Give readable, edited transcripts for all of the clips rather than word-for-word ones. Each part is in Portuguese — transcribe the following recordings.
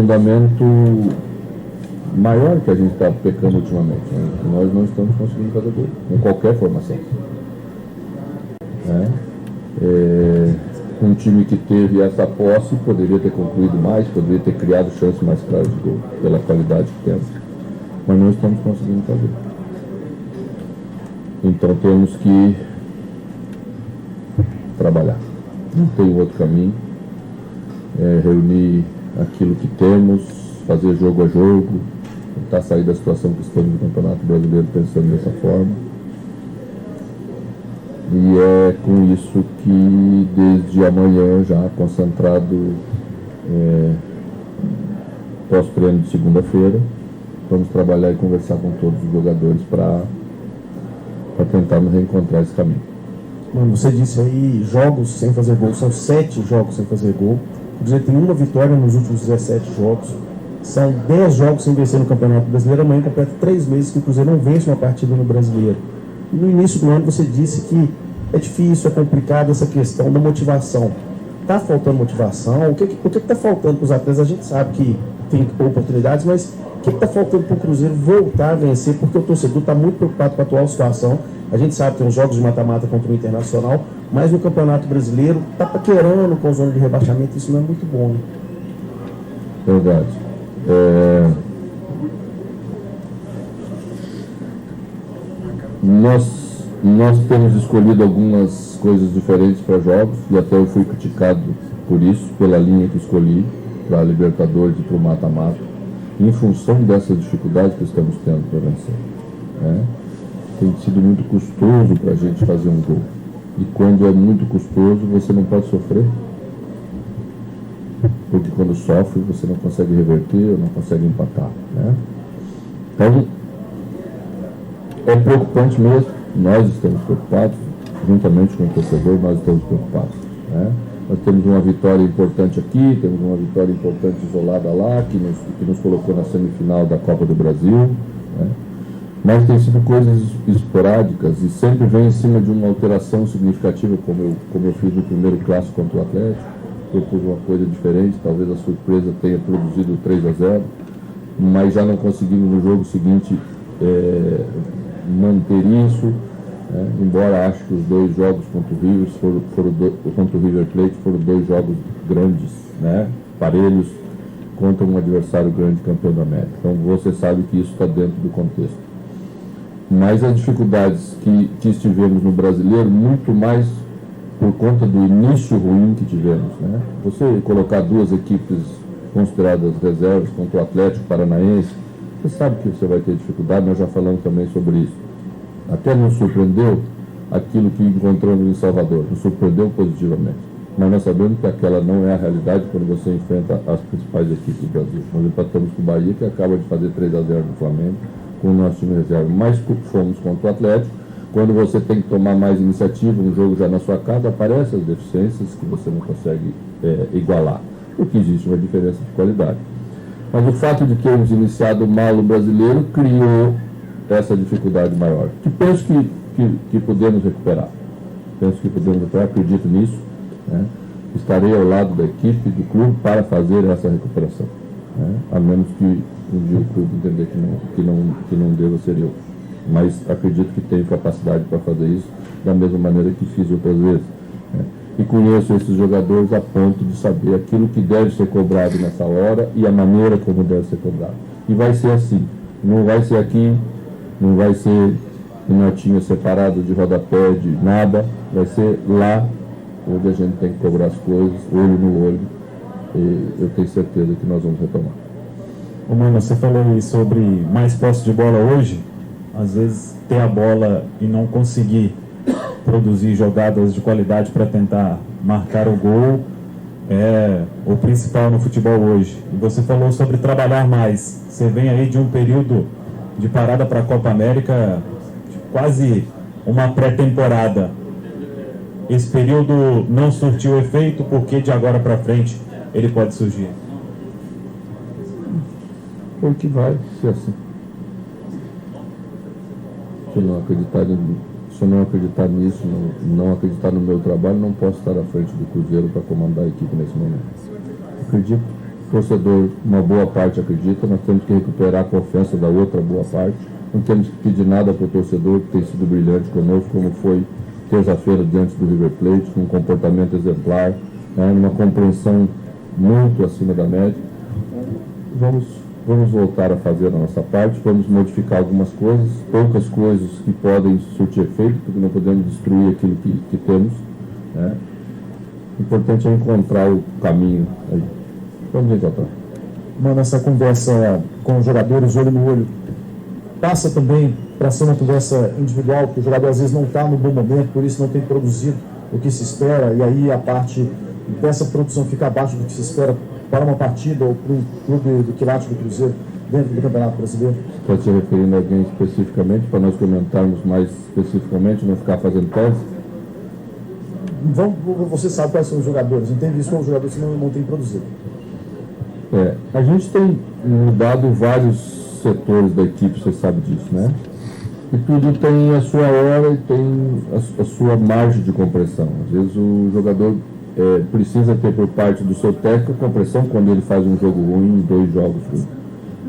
aprofundamento maior que a gente está pecando ultimamente, né? Nós não estamos conseguindo fazer gol, em qualquer formação. Um time que teve essa posse poderia ter concluído mais, poderia ter criado chances mais claras de gol, pela qualidade que temos, mas não estamos conseguindo fazer. Então temos que trabalhar, não tem outro caminho, reunir aquilo que temos, fazer jogo a jogo, tentar sair da situação que estamos no Campeonato Brasileiro pensando dessa forma. E é com isso que, desde amanhã, já concentrado, pós-treino de segunda-feira, vamos trabalhar e conversar com todos os jogadores para tentar nos reencontrar esse caminho. Mano, você disse aí, jogos sem fazer gol, são 7 jogos sem fazer gol. O Cruzeiro tem uma vitória nos últimos 17 jogos. São 10 jogos sem vencer no Campeonato Brasileiro. Amanhã completa 3 meses que o Cruzeiro não vence uma partida no Brasileiro. No início do ano você disse que é difícil, é complicado essa questão da motivação. Está faltando motivação? O que está faltando para os atletas? A gente sabe que tem oportunidades, mas o que está faltando para o Cruzeiro voltar a vencer? Porque o torcedor está muito preocupado com a atual situação. A gente sabe que tem os jogos de mata-mata contra o Internacional, mas no Campeonato Brasileiro está paquerando com a zona de rebaixamento. Isso não é muito bom, né? Verdade. Nós temos escolhido algumas coisas diferentes para jogos, e até eu fui criticado por isso, pela linha que escolhi, para a Libertadores e para o mata-mata, em função dessas dificuldades que estamos tendo para vencer. Tem sido muito custoso para a gente fazer um gol. E quando é muito custoso, você não pode sofrer. Porque quando sofre, você não consegue reverter, não consegue empatar. Então, é preocupante mesmo. Nós estamos preocupados, juntamente com o torcedor, nós estamos preocupados. Nós temos uma vitória importante aqui, temos uma vitória importante isolada lá, que nos colocou na semifinal da Copa do Brasil. Mas tem sido coisas esporádicas e sempre vem em cima de uma alteração significativa, como eu fiz no primeiro clássico contra o Atlético. Eu pus uma coisa diferente, talvez a surpresa tenha produzido 3-0, mas já não conseguimos no jogo seguinte manter isso, embora acho que os 2 jogos contra o River Plate foram 2 jogos grandes, parelhos, contra um adversário grande campeão da América. Então você sabe que isso está dentro do contexto. Mas as dificuldades que estivemos no Brasileiro, muito mais por conta do início ruim que tivemos. Você colocar 2 equipes consideradas reservas contra o Atlético Paranaense, você sabe que você vai ter dificuldade, nós já falamos também sobre isso. Até nos surpreendeu aquilo que encontramos em Salvador, nos surpreendeu positivamente. Mas nós sabemos que aquela não é a realidade quando você enfrenta as principais equipes do Brasil. Nós empatamos com o Bahia, que acaba de fazer 3-0 no Flamengo, com o nosso time reserva. Mas fomos contra o Atlético. Quando você tem que tomar mais iniciativa, um jogo já na sua casa, aparecem as deficiências que você não consegue igualar. Porque existe uma diferença de qualidade. Mas o fato de termos iniciado mal o Brasileiro criou essa dificuldade maior, que penso que podemos recuperar. Acredito nisso. Estarei ao lado da equipe, do clube, para fazer essa recuperação. A menos que um dia o clube entender que não deva ser eu. Mas acredito que tenho capacidade para fazer isso da mesma maneira que fiz outras vezes. E conheço esses jogadores a ponto de saber aquilo que deve ser cobrado nessa hora e a maneira como deve ser cobrado. E vai ser assim. Não vai ser aqui, não vai ser em notinha separado de rodapé, de nada. Vai ser lá onde a gente tem que cobrar as coisas, olho no olho. E eu tenho certeza que nós vamos retomar. Mano, você falou aí sobre mais posse de bola hoje. Às vezes ter a bola e não conseguir produzir jogadas de qualidade para tentar marcar o gol é o principal no futebol hoje. E você falou sobre trabalhar mais. Você vem aí de um período de parada para a Copa América, quase uma pré-temporada. Esse período não surtiu efeito, porque de agora para frente ele pode surgir? Porque vai ser assim. Se eu não acreditar nisso, não acreditar no meu trabalho, não posso estar à frente do Cruzeiro para comandar a equipe nesse momento. Acredito torcedor, uma boa parte acredita, nós temos que recuperar a confiança da outra boa parte. Não temos que pedir nada para o torcedor, que tem sido brilhante conosco, como foi terça-feira diante do River Plate, com um comportamento exemplar, né, uma compreensão muito acima da média. Vamos voltar a fazer a nossa parte, vamos modificar algumas coisas, poucas coisas que podem surtir efeito, porque não podemos destruir aquilo que temos, né. O importante é encontrar o caminho aí. Vamos encontrar. Mano, essa conversa com os jogadores, olho no olho, passa também para ser uma conversa individual, porque o jogador às vezes não está no bom momento, por isso não tem produzido o que se espera, e aí a parte dessa produção fica abaixo do que se espera para uma partida ou para um clube do quilate do Cruzeiro dentro do Campeonato Brasileiro. Você está se referindo a alguém especificamente, para nós comentarmos mais especificamente, não ficar fazendo tese? Você sabe quais são os jogadores, entende isso? São os jogadores que não têm produzido. A gente tem mudado vários setores da equipe, você sabe disso, né? E tudo tem a sua hora e tem a sua margem de compressão. Às vezes o jogador precisa ter por parte do seu técnico compressão quando ele faz um jogo ruim, 2 jogos ruins.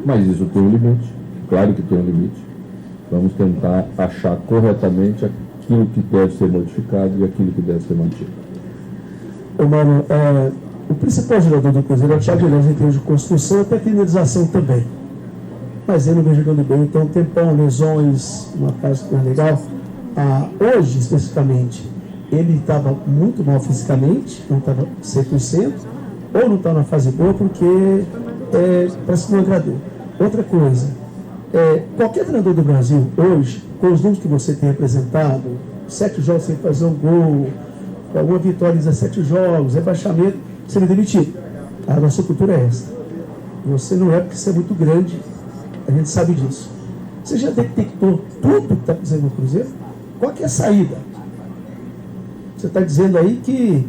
Mas isso tem um limite, claro que tem um limite. Vamos tentar achar corretamente aquilo que deve ser modificado e aquilo que deve ser mantido. Mano, o principal jogador do Cruzeiro é o Thiago Heleno, em termos de construção e até finalização também. Mas ele não vem jogando bem, então tempão, lesões, uma fase super legal. Hoje, especificamente, ele estava muito mal fisicamente, não estava 100%, ou não estava na fase boa porque parece que não agradou. Outra coisa, qualquer treinador do Brasil hoje, com os números que você tem apresentado, 7 jogos sem fazer um gol, uma vitória em 17 jogos, rebaixamento, seria demitido. A nossa cultura é essa. Você não é porque você é muito grande, a gente sabe disso. Você já detectou tudo que está acontecendo no Cruzeiro? Qual que é a saída? Você está dizendo aí que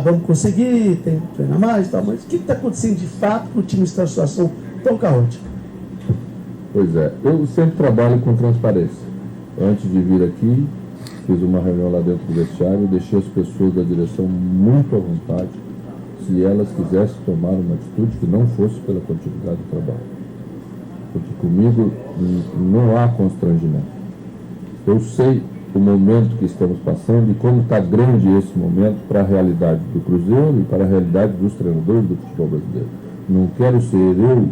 vamos conseguir, tem que treinar mais e tal, mas o que está acontecendo de fato para o time estar em situação tão caótica? Pois é, eu sempre trabalho com transparência. Antes de vir aqui, fiz uma reunião lá dentro do vestiário, deixei as pessoas da direção muito à vontade, se elas quisessem tomar uma atitude que não fosse pela continuidade do trabalho. Porque comigo não há constrangimento. Eu sei o momento que estamos passando e como está grande esse momento para a realidade do Cruzeiro e para a realidade dos treinadores do futebol brasileiro. Não quero ser eu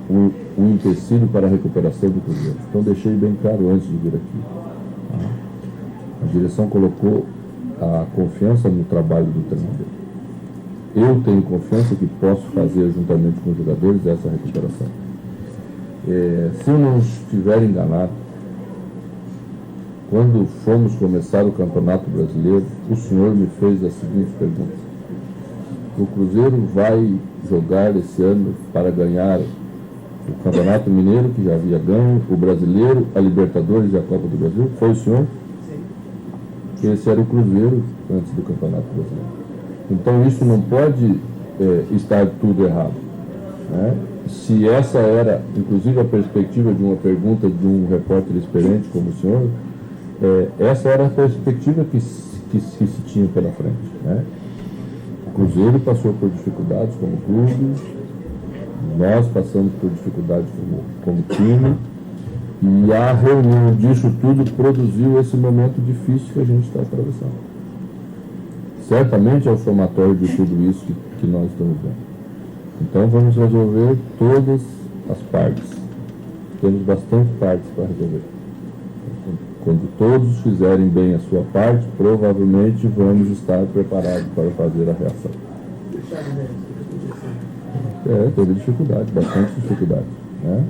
um empecilho para a recuperação do Cruzeiro. Então deixei bem claro antes de vir aqui. A direção colocou a confiança no trabalho do treinador. Eu tenho confiança que posso fazer juntamente com os jogadores essa recuperação. Se eu não estiver enganado, quando fomos começar o Campeonato Brasileiro, o senhor me fez a seguinte pergunta: o Cruzeiro vai jogar esse ano para ganhar o Campeonato Mineiro, que já havia ganho, o Brasileiro, a Libertadores e a Copa do Brasil? Foi o senhor? Esse era o Cruzeiro antes do Campeonato Brasileiro. Então isso não pode estar tudo errado, né? Se essa era, inclusive, a perspectiva de uma pergunta de um repórter experiente como o senhor, essa era a perspectiva que se tinha pela frente, né? O Cruzeiro passou por dificuldades como clube, nós passamos por dificuldades como time, e a reunião disso tudo produziu esse momento difícil que a gente está atravessando. Certamente é o somatório de tudo isso que nós estamos vendo. Então vamos resolver todas as partes. Temos bastante partes para resolver. Quando todos fizerem bem a sua parte, provavelmente vamos estar preparados para fazer a reação. Teve dificuldade, bastante dificuldade, né?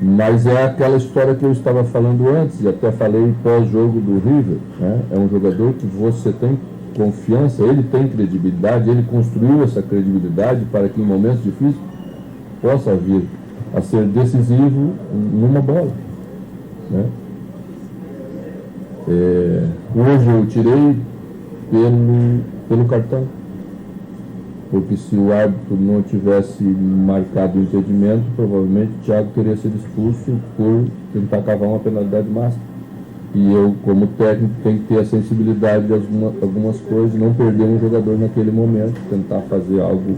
Mas é aquela história que eu estava falando antes, e até falei pós-jogo do River, né? É um jogador que você tem confiança, ele tem credibilidade, ele construiu essa credibilidade para que em momentos difíceis possa vir a ser decisivo numa bola, né? Hoje eu tirei pelo cartão, porque se o árbitro não tivesse marcado o impedimento, provavelmente o Thiago teria sido expulso por tentar cavar uma penalidade máxima. E eu, como técnico, tenho que ter a sensibilidade de algumas coisas, não perder um jogador naquele momento, tentar fazer algo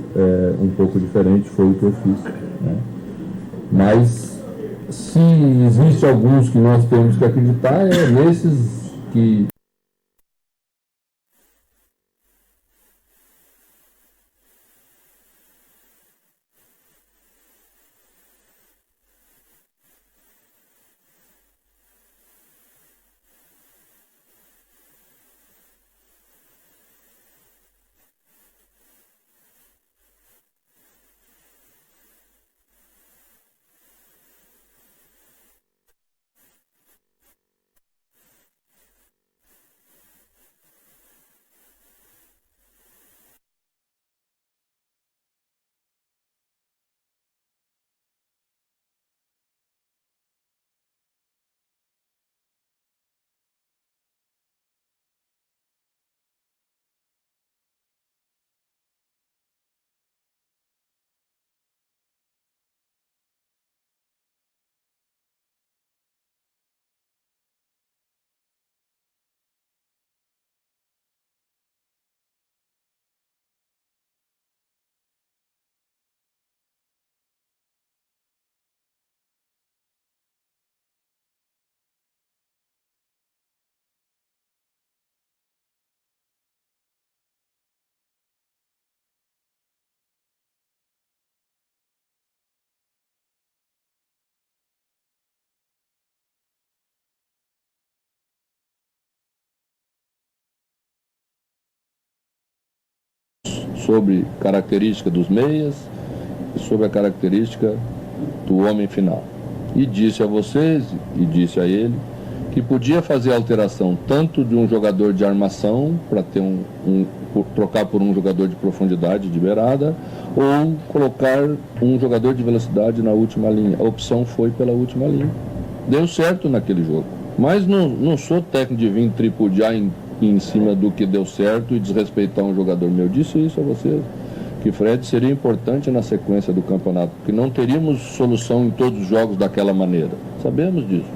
um pouco diferente, foi o que eu fiz, né? Mas, se existe alguns que nós temos que acreditar, é nesses que... Sobre característica dos meias e sobre a característica do homem final. E disse a vocês, e disse a ele, que podia fazer alteração tanto de um jogador de armação, para ter trocar por um jogador de profundidade, de beirada, ou colocar um jogador de velocidade na última linha. A opção foi pela última linha. Deu certo naquele jogo. Mas não sou técnico de vir tripudiar em cima do que deu certo e desrespeitar um jogador meu. Disse isso a vocês, que Fred seria importante na sequência do campeonato, porque não teríamos solução em todos os jogos daquela maneira. Sabemos disso.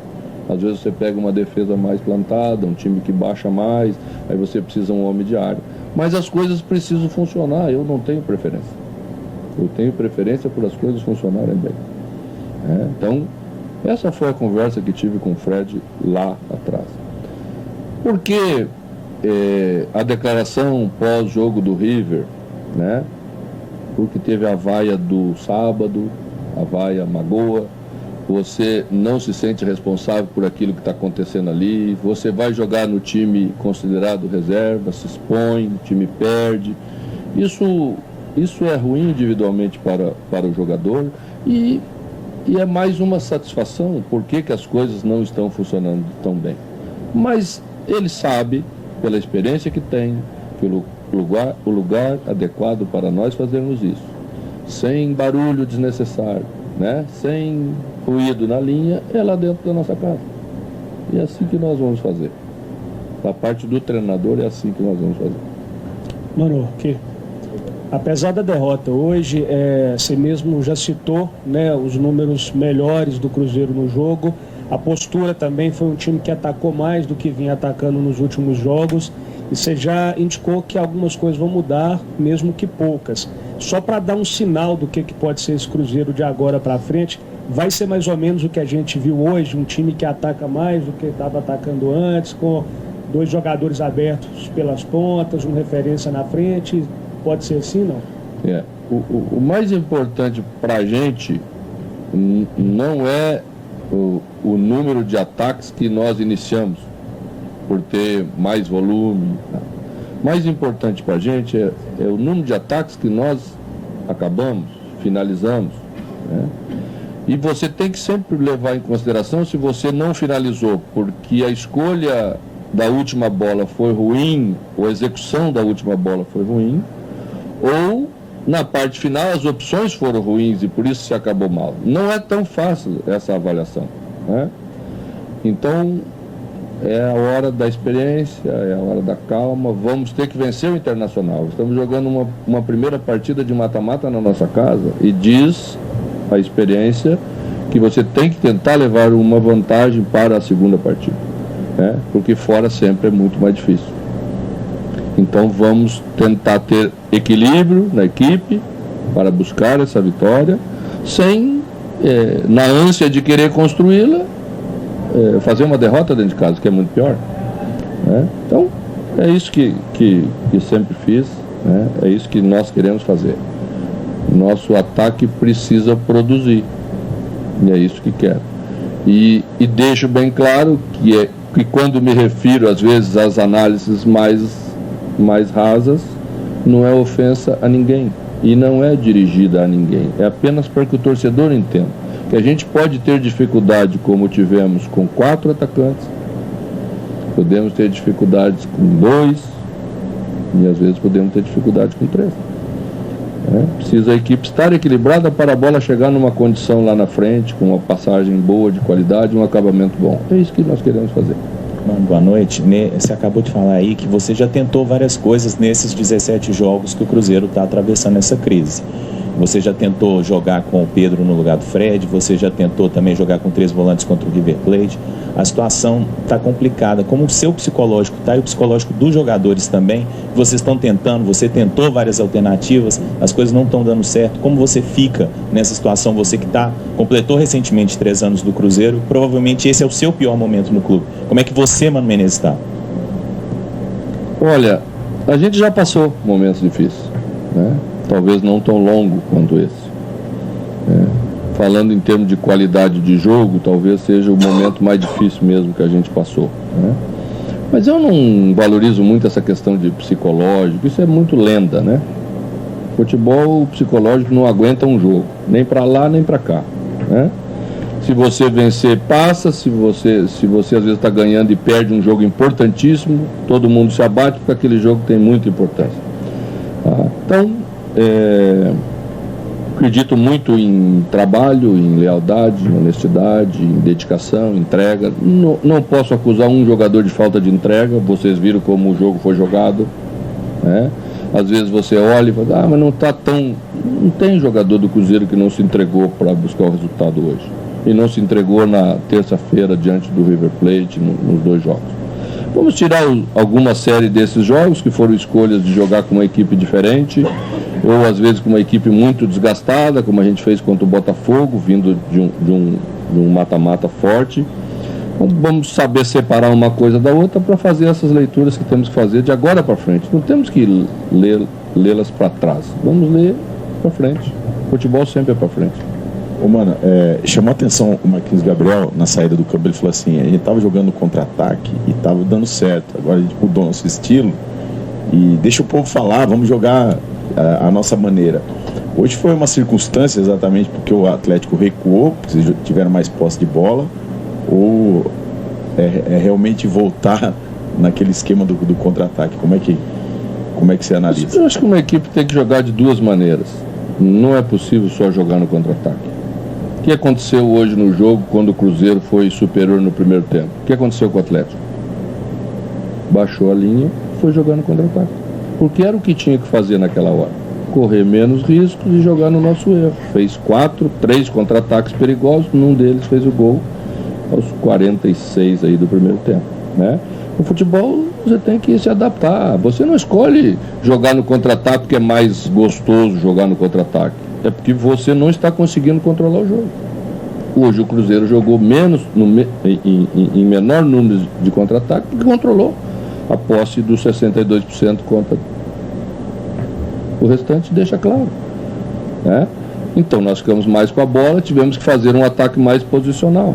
Às vezes você pega uma defesa mais plantada, um time que baixa mais, aí você precisa de um homem de área. Mas as coisas precisam funcionar, eu não tenho preferência. Eu tenho preferência por as coisas funcionarem bem. Então, essa foi a conversa que tive com o Fred lá atrás. Por que a declaração pós-jogo do River, né? Porque teve a vaia do sábado, a vaia magoa, você não se sente responsável por aquilo que está acontecendo ali, você vai jogar no time considerado reserva, se expõe, o time perde. Isso é ruim individualmente para o jogador e é mais uma satisfação, por que as coisas não estão funcionando tão bem. Mas ele sabe, pela experiência que tem, pelo lugar adequado para nós fazermos isso, sem barulho desnecessário, né? Sem ruído na linha, é lá dentro da nossa casa. E é assim que nós vamos fazer. Da parte do treinador, é assim que nós vamos fazer. Mano, que apesar da derrota hoje, você mesmo já citou, né, os números melhores do Cruzeiro no jogo. A postura também foi um time que atacou mais do que vinha atacando nos últimos jogos. E você já indicou que algumas coisas vão mudar, mesmo que poucas. Só para dar um sinal do que pode ser esse Cruzeiro de agora para frente, vai ser mais ou menos o que a gente viu hoje, um time que ataca mais do que estava atacando antes, com 2 jogadores abertos pelas pontas, uma referência na frente. Pode ser assim, não? O mais importante para a gente não é o número de ataques que nós iniciamos, por ter mais volume. Mais importante para a gente é o número de ataques que nós acabamos, finalizamos, né? E você tem que sempre levar em consideração se você não finalizou porque a escolha da última bola foi ruim, ou a execução da última bola foi ruim, ou na parte final as opções foram ruins e por isso se acabou mal. Não é tão fácil essa avaliação, né? Então, é a hora da experiência, é a hora da calma. Vamos ter que vencer o Internacional. Estamos jogando uma primeira partida de mata-mata na nossa casa e diz a experiência que você tem que tentar levar uma vantagem para a segunda partida. né? Porque fora sempre é muito mais difícil. Então vamos tentar ter equilíbrio na equipe para buscar essa vitória, sem, na ânsia de querer construí-la, fazer uma derrota dentro de casa, que é muito pior, né? Então é isso que sempre fiz, né? É isso que nós queremos fazer. Nosso ataque precisa produzir, e é isso que quero. E deixo bem claro que quando me refiro às vezes às análises mais rasas, não é ofensa a ninguém e não é dirigida a ninguém, é apenas para que o torcedor entenda que a gente pode ter dificuldade, como tivemos com 4 atacantes, podemos ter dificuldades com 2 e às vezes podemos ter dificuldade com 3. Precisa a equipe estar equilibrada para a bola chegar numa condição lá na frente, com uma passagem boa, de qualidade, um acabamento bom. É isso que nós queremos fazer. Mano, boa noite. Você acabou de falar aí que você já tentou várias coisas nesses 17 jogos que o Cruzeiro está atravessando essa crise. Você já tentou jogar com o Pedro no lugar do Fred, você já tentou também jogar com 3 volantes contra o River Plate. A situação está complicada. Como o seu psicológico está e o psicológico dos jogadores também, vocês estão tentando, você tentou várias alternativas, as coisas não estão dando certo. Como você fica nessa situação, você que completou recentemente 3 anos do Cruzeiro, provavelmente esse é o seu pior momento no clube. Como é que você, Mano Menezes, está? Olha, a gente já passou momentos difíceis, né? Talvez não tão longo quanto esse. Falando em termos de qualidade de jogo, talvez seja o momento mais difícil mesmo que a gente passou, né? Mas eu não valorizo muito essa questão de psicológico, isso é muito lenda, né? Futebol, o psicológico não aguenta um jogo, nem para lá nem para cá, né? Se você vencer, passa. Se você às vezes está ganhando e perde um jogo importantíssimo, todo mundo se abate porque aquele jogo tem muita importância. Então, acredito muito em trabalho, em lealdade, em honestidade, em dedicação, entrega. Não posso acusar um jogador de falta de entrega. Vocês viram como o jogo foi jogado, né? Às vezes você olha e fala, mas não está tão... Não tem jogador do Cruzeiro que não se entregou para buscar o resultado hoje. E não se entregou na terça-feira diante do River Plate, nos 2 jogos. Vamos tirar alguma série desses jogos que foram escolhas de jogar com uma equipe diferente, ou às vezes com uma equipe muito desgastada, como a gente fez contra o Botafogo, vindo de um mata-mata forte. Então, vamos saber separar uma coisa da outra para fazer essas leituras que temos que fazer de agora para frente. Não temos que lê-las para trás, vamos ler para frente. O futebol sempre é para frente. Ô, mano, chamou a atenção o Marquinhos Gabriel na saída do campo. Ele falou assim, a gente tava jogando contra-ataque e tava dando certo, agora a gente mudou nosso estilo e deixa o povo falar, vamos jogar a nossa maneira. Hoje foi uma circunstância exatamente porque o Atlético recuou, porque vocês tiveram mais posse de bola, ou é realmente voltar naquele esquema do contra-ataque? Como é que você analisa? Eu acho que uma equipe tem que jogar de 2 maneiras. Não é possível só jogar no contra-ataque. O que aconteceu hoje no jogo quando o Cruzeiro foi superior no primeiro tempo? O que aconteceu com o Atlético? Baixou a linha, foi jogar no contra-ataque. Porque era o que tinha que fazer naquela hora. Correr menos riscos e jogar no nosso erro. Fez 3 contra-ataques perigosos, num deles fez o gol aos 46 aí do primeiro tempo, né? No futebol você tem que se adaptar. Você não escolhe jogar no contra-ataque porque é mais gostoso jogar no contra-ataque. É porque você não está conseguindo controlar o jogo. Hoje o Cruzeiro jogou menos, em menor número de contra-ataque, e controlou a posse dos 62% contra o restante, deixa claro, né? Então nós ficamos mais com a bola, tivemos que fazer um ataque mais posicional.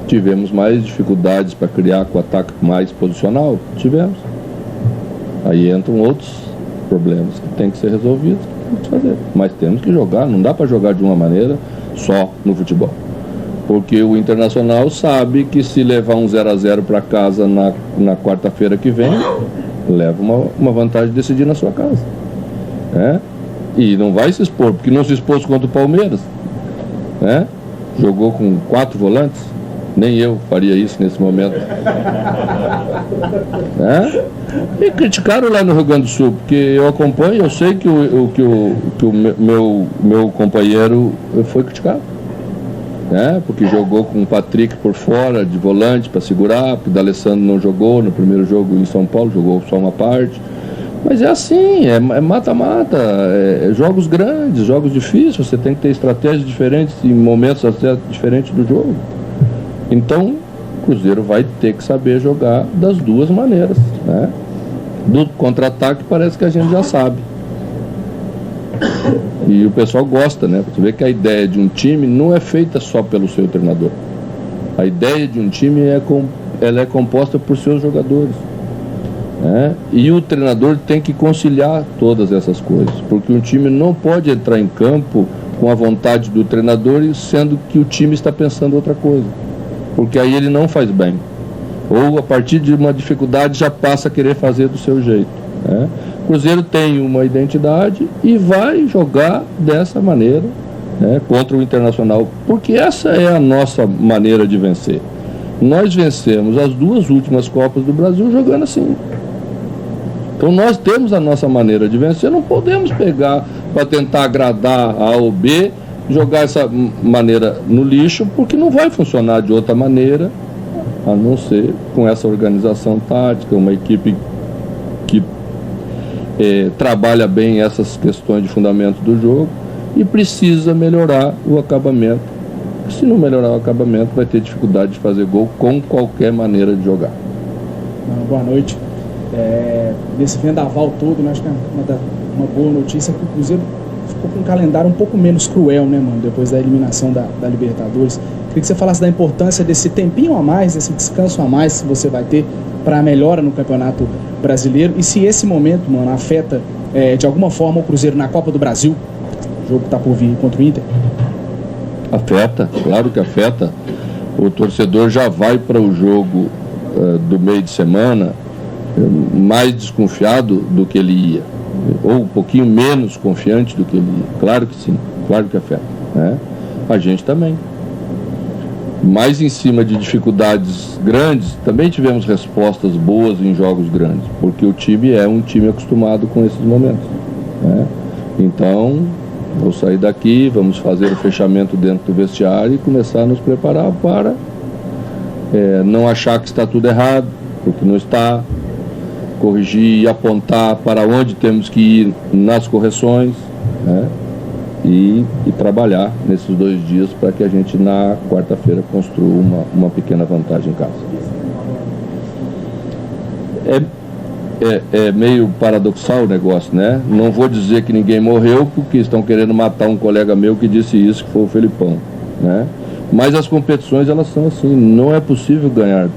Tivemos mais dificuldades para criar com o ataque mais posicional? Tivemos. Aí entram outros problemas que tem que ser resolvidos, que temos que fazer. Mas temos que jogar, não dá para jogar de uma maneira só no futebol. Porque o Internacional sabe que se levar um 0-0 para casa na quarta-feira que vem, leva uma vantagem de decidir na sua casa, né? E não vai se expor, porque não se expôs contra o Palmeiras, né? Jogou com 4 volantes. Nem eu faria isso nesse momento. E criticaram lá no Rio Grande do Sul, porque eu acompanho, eu sei que o meu companheiro foi criticado. né? Porque jogou com o Patrick por fora, de volante, para segurar, porque o D'Alessandro não jogou no primeiro jogo em São Paulo, jogou só uma parte. Mas é assim, é mata-mata, é jogos grandes, jogos difíceis, você tem que ter estratégias diferentes em momentos até diferentes do jogo. Então, o Cruzeiro vai ter que saber jogar das duas maneiras, né? Do contra-ataque parece que a gente já sabe. E o pessoal gosta, né? Você vê que a ideia de um time não é feita só pelo seu treinador. A ideia de um time ela é composta por seus jogadores. E o treinador tem que conciliar todas essas coisas, porque um time não pode entrar em campo com a vontade do treinador, sendo que o time está pensando outra coisa, porque aí ele não faz bem, ou a partir de uma dificuldade já passa a querer fazer do seu jeito. O Cruzeiro tem uma identidade e vai jogar dessa maneira, contra o Internacional, porque essa é a nossa maneira de vencer. Nós vencemos as duas últimas Copas do Brasil jogando assim. Então nós temos a nossa maneira de vencer, não podemos pegar para tentar agradar A ou B, jogar essa maneira no lixo, porque não vai funcionar de outra maneira, a não ser com essa organização tática, uma equipe que trabalha bem essas questões de fundamento do jogo e precisa melhorar o acabamento. Se não melhorar o acabamento, vai ter dificuldade de fazer gol com qualquer maneira de jogar. Boa noite. Nesse vendaval todo, né, acho que uma boa notícia é que o Cruzeiro ficou com um calendário um pouco menos cruel, né, mano, depois da eliminação da Libertadores. Queria que você falasse da importância desse tempinho a mais, desse descanso a mais que você vai ter para a melhora no Campeonato Brasileiro, e se esse momento, mano, afeta de alguma forma o Cruzeiro na Copa do Brasil, o jogo que está por vir contra o Inter. Afeta, claro que afeta. O torcedor já vai para o jogo do meio de semana mais desconfiado do que ele ia, ou um pouquinho menos confiante do que ele ia. Claro que sim, claro que afeta, né? A gente também. Mas em cima de dificuldades grandes, também tivemos respostas boas em jogos grandes, porque o time é um time acostumado com esses momentos, né? Então, vou sair daqui, vamos fazer o fechamento dentro do vestiário e começar a nos preparar para não achar que está tudo errado, porque não está, corrigir e apontar para onde temos que ir nas correções, né? E trabalhar nesses 2 dias para que a gente na quarta-feira construa uma pequena vantagem em casa. É meio paradoxal o negócio, né? Não vou dizer que ninguém morreu porque estão querendo matar um colega meu que disse isso, que foi o Felipão, né? Mas as competições, elas são assim, não é possível ganhar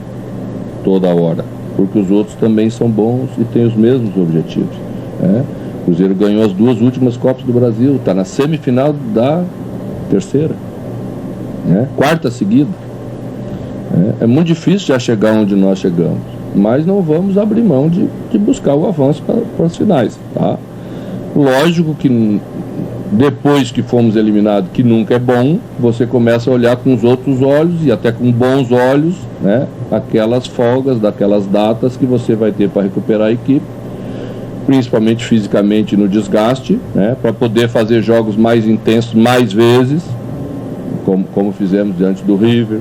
toda hora, porque os outros também são bons e têm os mesmos objetivos, né? O Cruzeiro ganhou as 2 últimas Copas do Brasil, está na semifinal da terceira, né? 4ª seguida. É muito difícil já chegar onde nós chegamos, mas não vamos abrir mão de buscar o avanço para as finais, tá? Lógico que depois que fomos eliminados, que nunca é bom, você começa a olhar com os outros olhos e até com bons olhos, né, aquelas folgas daquelas datas que você vai ter para recuperar a equipe, principalmente fisicamente no desgaste, né, para poder fazer jogos mais intensos mais vezes, como fizemos diante do River,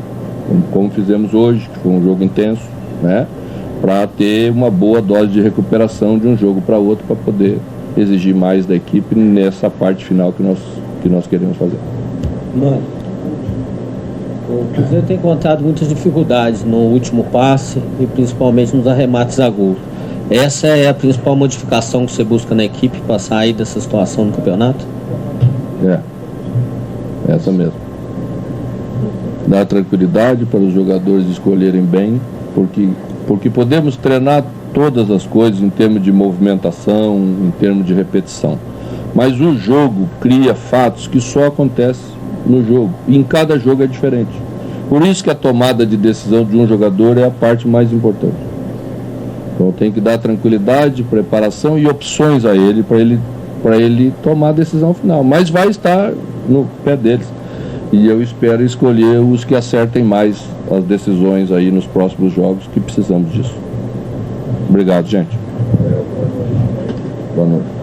como fizemos hoje, que foi um jogo intenso, né, para ter uma boa dose de recuperação de um jogo para outro, para poder exigir mais da equipe nessa parte final que nós queremos fazer. Mano, o Cruzeiro tem encontrado muitas dificuldades no último passe e principalmente nos arremates a gol. Essa é a principal modificação que você busca na equipe para sair dessa situação no campeonato? Essa mesmo. Dar tranquilidade para os jogadores escolherem bem, porque podemos treinar todas as coisas em termos de movimentação, em termos de repetição, mas o jogo cria fatos que só acontecem no jogo, e em cada jogo é diferente. Por isso que a tomada de decisão de um jogador é a parte mais importante. Então tem que dar tranquilidade, preparação e opções a ele, para ele tomar a decisão final, mas vai estar no pé deles, e eu espero escolher os que acertem mais as decisões aí nos próximos jogos, que precisamos disso. Obrigado, gente. Boa noite.